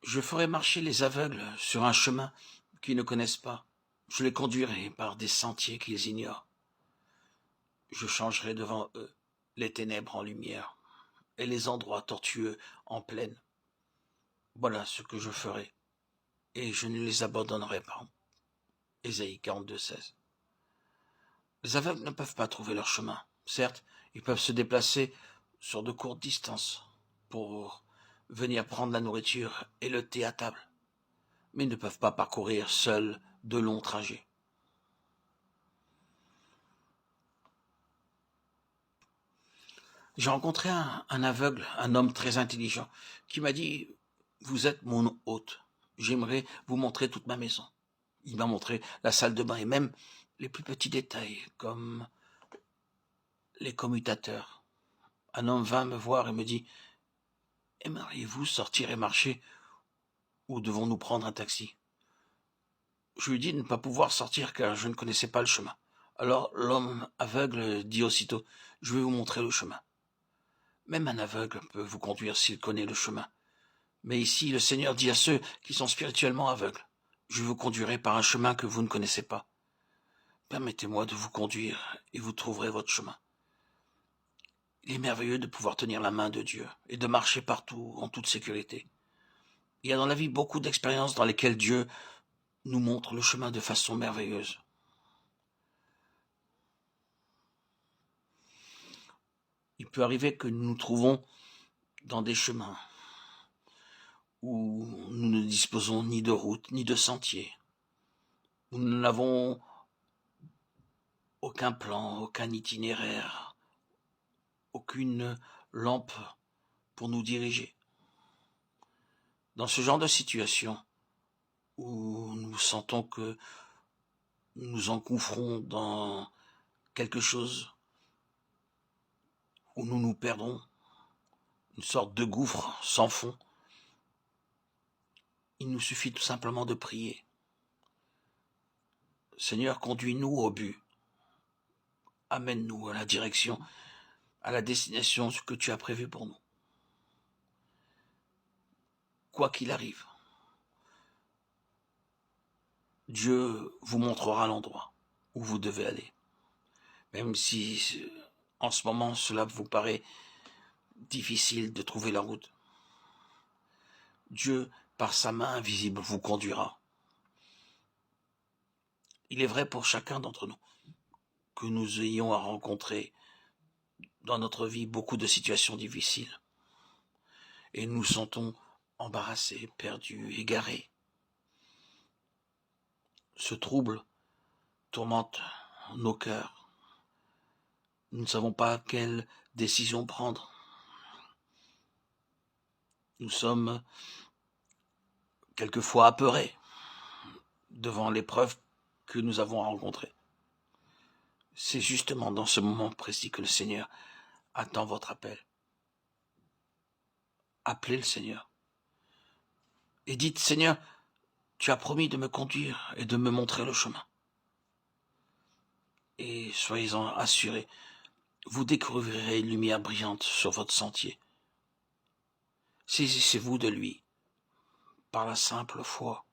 Je ferai marcher les aveugles sur un chemin qu'ils ne connaissent pas. Je les conduirai par des sentiers qu'ils ignorent. Je changerai devant eux les ténèbres en lumière et les endroits tortueux en plaine. Voilà ce que je ferai, et je ne les abandonnerai pas. Ésaïe 42,16. Les aveugles ne peuvent pas trouver leur chemin. Certes, ils peuvent se déplacer sur de courtes distances pour venir prendre la nourriture et le thé à table, mais ils ne peuvent pas parcourir seuls de longs trajets. J'ai rencontré un aveugle, un homme très intelligent, qui m'a dit « Vous êtes mon hôte, j'aimerais vous montrer toute ma maison ». Il m'a montré la salle de bain et même les plus petits détails, comme les commutateurs. Un homme vint me voir et me dit « Aimeriez-vous sortir et marcher ou devons-nous prendre un taxi ?» Je lui dis de ne pas pouvoir sortir car je ne connaissais pas le chemin. Alors l'homme aveugle dit aussitôt « Je vais vous montrer le chemin ». Même un aveugle peut vous conduire s'il connaît le chemin. Mais ici, le Seigneur dit à ceux qui sont spirituellement aveugles, « Je vous conduirai par un chemin que vous ne connaissez pas. Permettez-moi de vous conduire et vous trouverez votre chemin. » Il est merveilleux de pouvoir tenir la main de Dieu et de marcher partout en toute sécurité. Il y a dans la vie beaucoup d'expériences dans lesquelles Dieu nous montre le chemin de façon merveilleuse. Il peut arriver que nous nous trouvons dans des chemins où nous ne disposons ni de route ni de sentier, où nous n'avons aucun plan, aucun itinéraire, aucune lampe pour nous diriger. Dans ce genre de situation où nous sentons que nous nous engouffrons dans quelque chose où nous nous perdons, une sorte de gouffre sans fond, il nous suffit tout simplement de prier. Seigneur, conduis-nous au but. Amène-nous à la direction, à la destination, ce que tu as prévu pour nous. Quoi qu'il arrive, Dieu vous montrera l'endroit où vous devez aller. Même si en ce moment cela vous paraît difficile de trouver la route, Dieu, par sa main invisible, vous conduira. Il est vrai pour chacun d'entre nous que nous ayons à rencontrer dans notre vie beaucoup de situations difficiles et nous nous sentons embarrassés, perdus, égarés. Ce trouble tourmente nos cœurs. Nous ne savons pas quelle décision prendre. Nous sommes quelquefois apeurés devant l'épreuve que nous avons à rencontrer. C'est justement dans ce moment précis que le Seigneur attend votre appel. Appelez le Seigneur et dites, Seigneur, tu as promis de me conduire et de me montrer le chemin. Et soyez-en assurés, vous découvrirez une lumière brillante sur votre sentier. Saisissez-vous de lui par la simple foi.